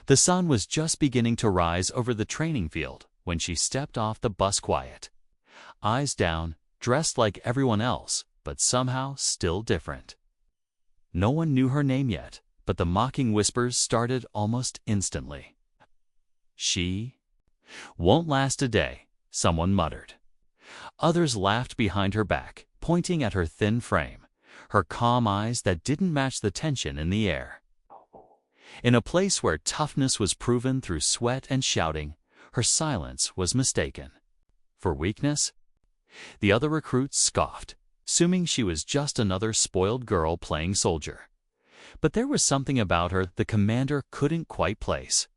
The sun was just beginning to rise over the training field when she stepped off the bus quiet. Eyes down, dressed like everyone else, but somehow still different. No one knew her name yet, but the mocking whispers started almost instantly. "She won't last a day," someone muttered. Others laughed behind her back, pointing at her thin frame, her calm eyes that didn't match the tension in the air. In a place where toughness was proven through sweat and shouting, her silence was mistaken for weakness. The other recruits scoffed, assuming she was just another spoiled girl playing soldier. But there was something about her the commander couldn't quite place.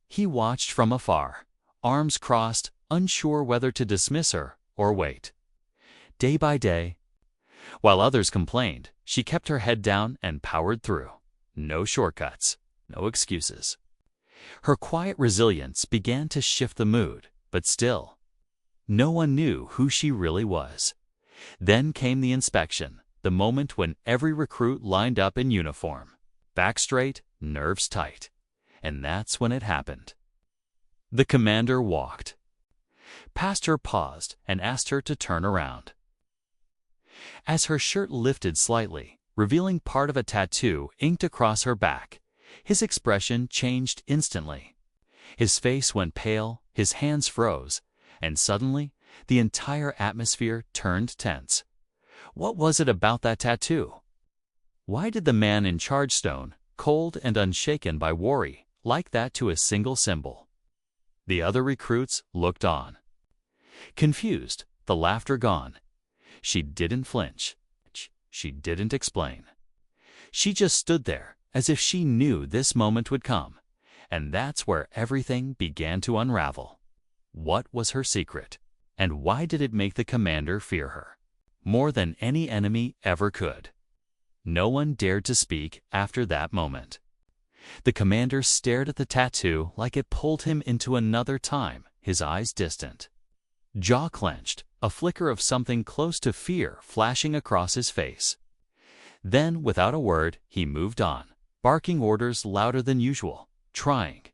He watched from afar, arms crossed, unsure whether to dismiss her or wait. Day by day, while others complained, she kept her head down and powered through. No shortcuts, no excuses. Her quiet resilience began to shift the mood, but still, no one knew who she really was. Then came the inspection, the moment when every recruit lined up in uniform, back straight, nerves tight. And that's when it happened. The commander walked past her, paused, and asked her to turn around. As her shirt lifted slightly, revealing part of a tattoo inked across her back, his expression changed instantly. His face went pale, his hands froze, and suddenly the entire atmosphere turned tense. What was it about that tattoo? Why did the man in charge stone, cold and unshaken by worry, like that to a single symbol? The other recruits looked on. Confused, the laughter gone. She didn't flinch. She didn't explain. She just stood there, as if she knew this moment would come. And that's where everything began to unravel. What was her secret? And why did it make the commander fear her more than any enemy ever could? No one dared to speak after that moment. The commander stared at the tattoo like it pulled him into another time, his eyes distant. Jaw clenched, a flicker of something close to fear flashing across his face. Then, without a word, he moved on, barking orders louder than usual, trying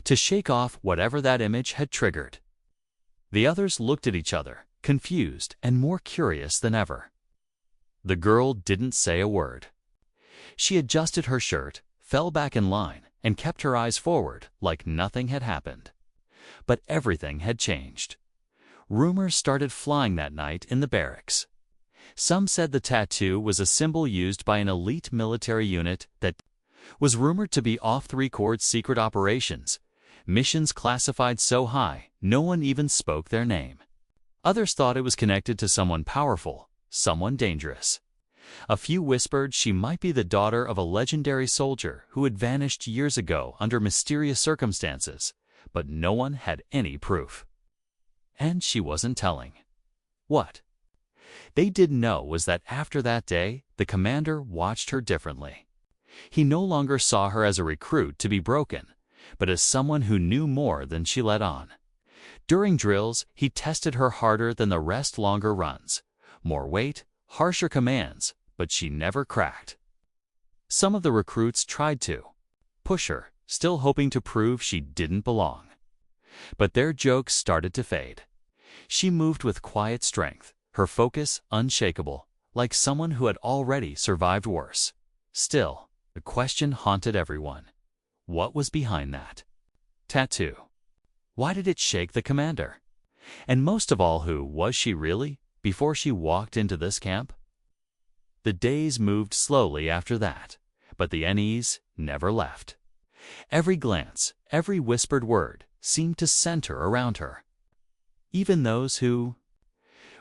to shake off whatever that image had triggered. The others looked at each other, confused and more curious than ever. The girl didn't say a word. She adjusted her shirt, fell back in line, and kept her eyes forward like nothing had happened. But everything had changed. Rumors started flying that night in the barracks. Some said the tattoo was a symbol used by an elite military unit that was rumored to be off-the-record secret operations, missions classified so high no one even spoke their name. Others thought it was connected to someone powerful, someone dangerous. A few whispered she might be the daughter of a legendary soldier who had vanished years ago under mysterious circumstances, but no one had any proof. And she wasn't telling. What they did know was that after that day, the commander watched her differently. He no longer saw her as a recruit to be broken, but as someone who knew more than she let on. During drills, he tested her harder than the rest longer runs. More weight, harsher commands, but she never cracked. Some of the recruits tried to push her, still hoping to prove she didn't belong. But their jokes started to fade. She moved with quiet strength, her focus unshakable, like someone who had already survived worse. Still, the question haunted everyone. What was behind that tattoo? Why did it shake the commander? And most of all, who was she really before she walked into this camp? The days moved slowly after that, but the unease never left. Every glance, every whispered word seemed to center around her. Even those who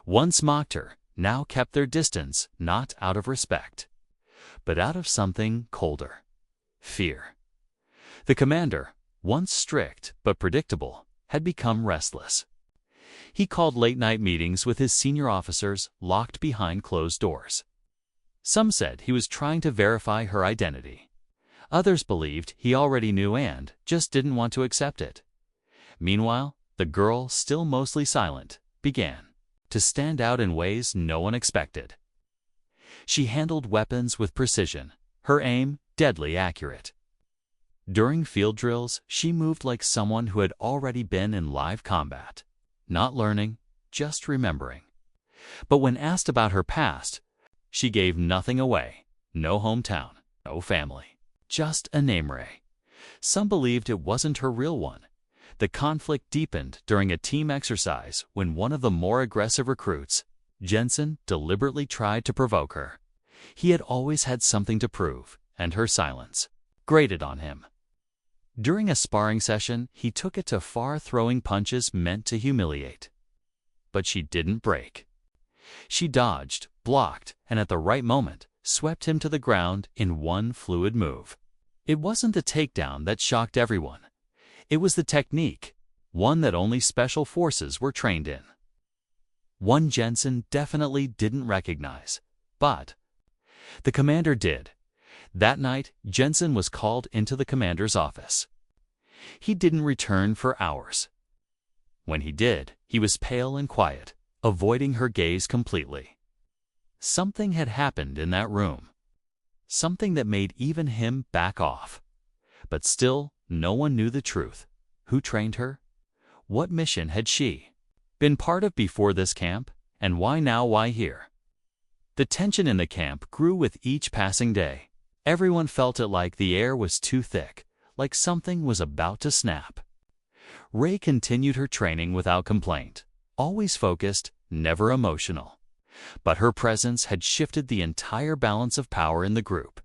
once mocked her now kept their distance, not out of respect, but out of something colder: fear. The commander, once strict but predictable, had become restless. He called late-night meetings with his senior officers locked behind closed doors. Some said he was trying to verify her identity. Others believed he already knew and just didn't want to accept it. Meanwhile, the girl, still mostly silent, began to stand out in ways no one expected. She handled weapons with precision, her aim deadly accurate. During field drills, she moved like someone who had already been in live combat, not learning, just remembering. But when asked about her past, she gave nothing away. No hometown, no family, just a name Ray. Some believed it wasn't her real one. The conflict deepened during a team exercise when one of the more aggressive recruits, Jensen, deliberately tried to provoke her. He had always had something to prove, and her silence grated on him. During a sparring session, he took it to far, throwing punches meant to humiliate. But she didn't break. She dodged, blocked, and at the right moment, swept him to the ground in one fluid move. It wasn't the takedown that shocked everyone. It was the technique, one that only special forces were trained in. One Jensen definitely didn't recognize, but the commander did. That night, Jensen was called into the commander's office. He didn't return for hours. When he did, he was pale and quiet, avoiding her gaze completely. Something had happened in that room. Something that made even him back off. But still, no one knew the truth. Who trained her? What mission had she been part of before this camp? And why now, why here? The tension in the camp grew with each passing day. Everyone felt it like the air was too thick, like something was about to snap. Ray continued her training without complaint, always focused, never emotional. But her presence had shifted the entire balance of power in the group.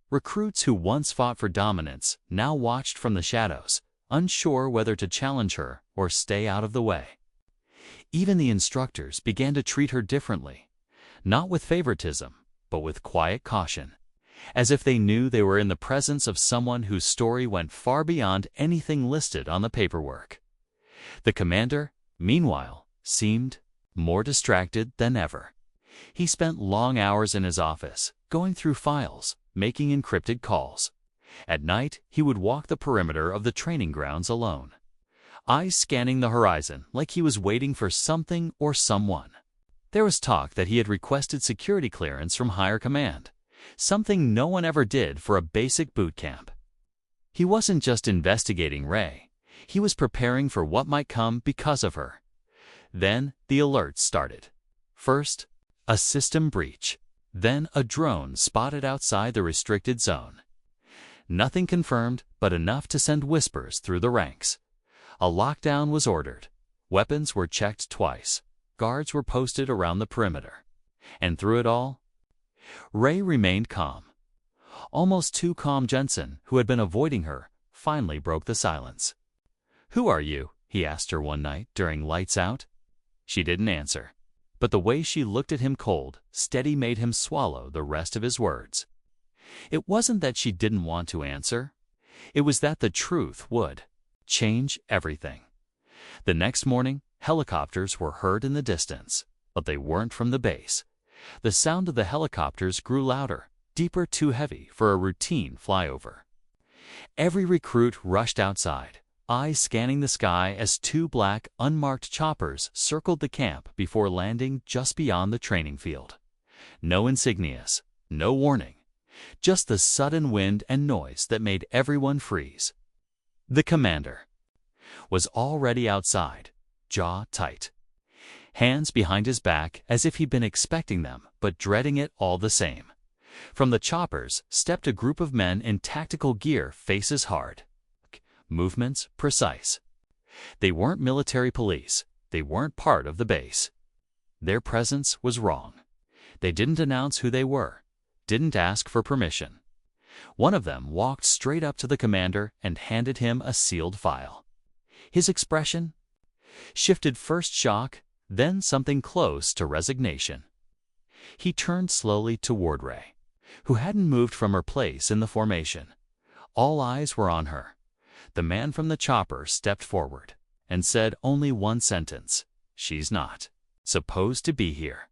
Recruits who once fought for dominance now watched from the shadows, unsure whether to challenge her or stay out of the way. Even the instructors began to treat her differently, not with favoritism, but with quiet caution, as if they knew they were in the presence of someone whose story went far beyond anything listed on the paperwork. The commander, meanwhile, seemed more distracted than ever. He spent long hours in his office, going through files, making encrypted calls. At night, he would walk the perimeter of the training grounds alone, eyes scanning the horizon like he was waiting for something or someone. There was talk that he had requested security clearance from higher command, something no one ever did for a basic boot camp. He wasn't just investigating Ray. He was preparing for what might come because of her. Then the alerts started. First, a system breach. Then a drone spotted outside the restricted zone. Nothing confirmed, but enough to send whispers through the ranks. A lockdown was ordered. Weapons were checked twice. Guards were posted around the perimeter. And through it all, Ray remained calm. Almost too calm. Jensen, who had been avoiding her, finally broke the silence. "Who are you?" he asked her one night during lights out. She didn't answer, but the way she looked at him cold, steady made him swallow the rest of his words. It wasn't that she didn't want to answer. It was that the truth would change everything. The next morning, helicopters were heard in the distance, but they weren't from the base. The sound of the helicopters grew louder, deeper, too heavy for a routine flyover. Every recruit rushed outside, eyes scanning the sky as two black, unmarked choppers circled the camp before landing just beyond the training field. No insignias, no warning, just the sudden wind and noise that made everyone freeze. The commander was already outside, jaw tight, hands behind his back as if he'd been expecting them but dreading it all the same. From the choppers stepped a group of men in tactical gear, faces hard, movements precise. They weren't military police. They weren't part of the base. Their presence was wrong. They didn't announce who they were, didn't ask for permission. One of them walked straight up to the commander and handed him a sealed file. His expression shifted, first shock, then something close to resignation. He turned slowly toward Ray, who hadn't moved from her place in the formation. All eyes were on her. The man from the chopper stepped forward and said only one sentence: "She's not supposed to be here."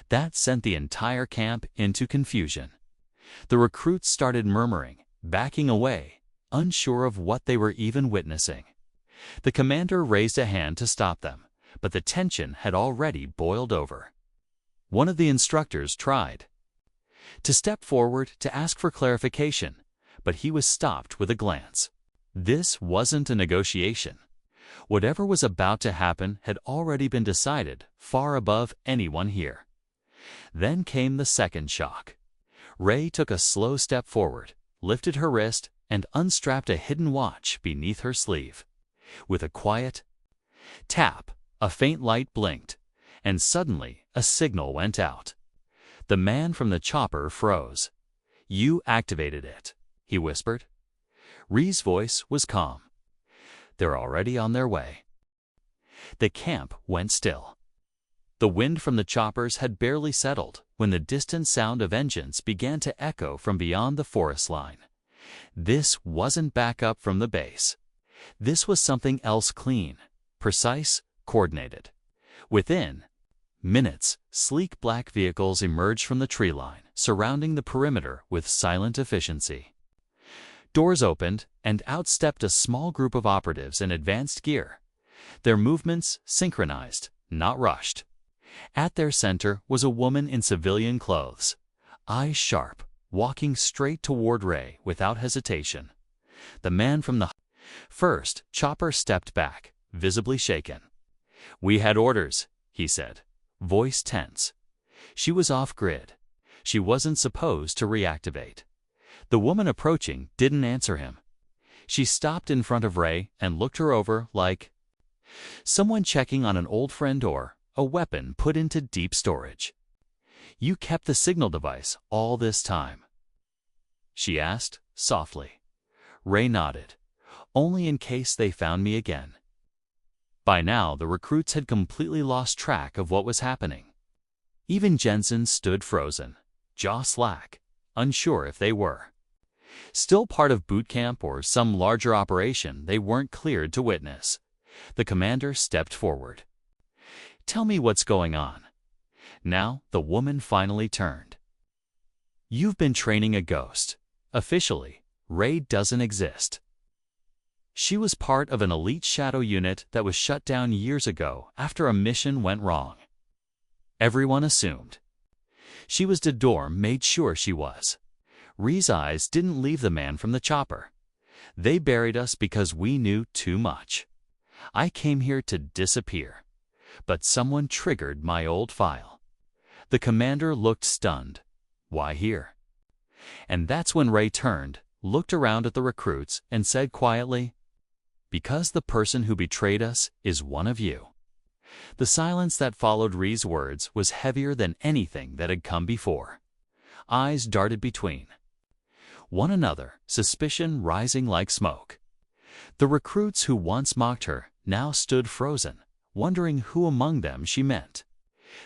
That sent the entire camp into confusion. The recruits started murmuring, backing away, unsure of what they were even witnessing. The commander raised a hand to stop them, but the tension had already boiled over. One of the instructors tried to step forward to ask for clarification, but he was stopped with a glance. This wasn't a negotiation. Whatever was about to happen had already been decided, far above anyone here. Then came the second shock. Ray took a slow step forward, lifted her wrist, and unstrapped a hidden watch beneath her sleeve. With a quiet tap, a faint light blinked, and suddenly a signal went out. The man from the chopper froze. "You activated it," he whispered. Ree's voice was calm. "They're already on their way." The camp went still. The wind from the choppers had barely settled when the distant sound of engines began to echo from beyond the forest line. This wasn't backup from the base. This was something else, clean, precise, coordinated. Within minutes, sleek black vehicles emerged from the tree line, surrounding the perimeter with silent efficiency. Doors opened, and out stepped a small group of operatives in advanced gear. Their movements synchronized, not rushed. At their center was a woman in civilian clothes, eyes sharp, walking straight toward Ray without hesitation. The man from the first chopper stepped back, visibly shaken. "We had orders," he said, voice tense. She was off-grid. She wasn't supposed to reactivate. The woman approaching didn't answer him. She stopped in front of Ray and looked her over like someone checking on an old friend or a weapon put into deep storage. "You kept the signal device all this time?" she asked, softly. Ray nodded. "Only in case they found me again." By now, the recruits had completely lost track of what was happening. Even Jensen stood frozen, jaw slack, unsure if they were still part of Bootcamp or some larger operation they weren't cleared to witness. The commander stepped forward. "Tell me what's going on." Now the woman finally turned. "You've been training a ghost. Officially, Ray doesn't exist." She was part of an elite shadow unit that was shut down years ago after a mission went wrong. Everyone assumed. She was. Dorm made sure she was. Ree's eyes didn't leave the man from the chopper. "They buried us because we knew too much. I came here to disappear. But someone triggered my old file." The commander looked stunned. "Why here?" And that's when Ray turned, looked around at the recruits, and said quietly, "Because the person who betrayed us is one of you." The silence that followed Ree's words was heavier than anything that had come before. Eyes darted between one another, suspicion rising like smoke. The recruits who once mocked her now stood frozen, wondering who among them she meant.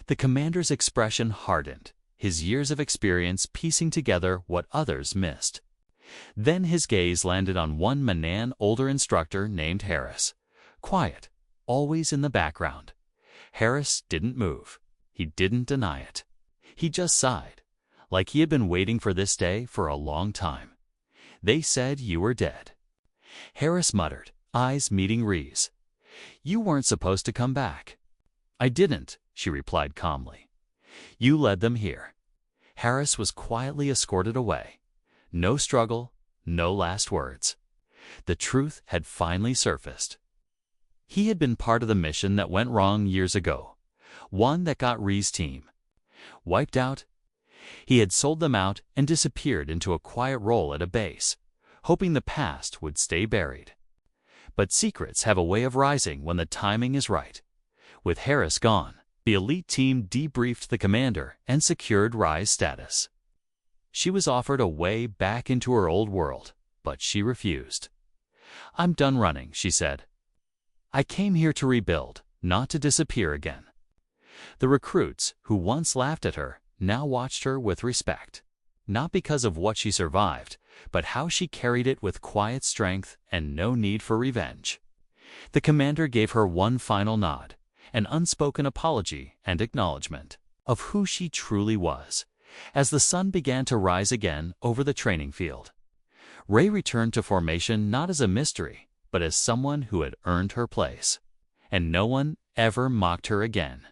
The commander's expression hardened, his years of experience piecing together what others missed. Then his gaze landed on one Manan older instructor named Harris. Quiet, always in the background. Harris didn't move. He didn't deny it. He just sighed, like he had been waiting for this day for a long time. "They said you were dead." Harris muttered, eyes meeting Ree's. "You weren't supposed to come back." "I didn't," she replied calmly. "You led them here." Harris was quietly escorted away. No struggle, no last words. The truth had finally surfaced. He had been part of the mission that went wrong years ago, one that got Ree's team wiped out. He had sold them out and disappeared into a quiet role at a base, hoping the past would stay buried. But secrets have a way of rising when the timing is right. With Harris gone, the elite team debriefed the commander and secured Rye's status. She was offered a way back into her old world, but she refused. "I'm done running," she said. "I came here to rebuild, not to disappear again." The recruits, who once laughed at her, now watched her with respect, not because of what she survived, but how she carried it with quiet strength and no need for revenge. The commander gave her one final nod, an unspoken apology and acknowledgement of who she truly was. As the sun began to rise again over the training field, Ray returned to formation not as a mystery, but as someone who had earned her place. And no one ever mocked her again.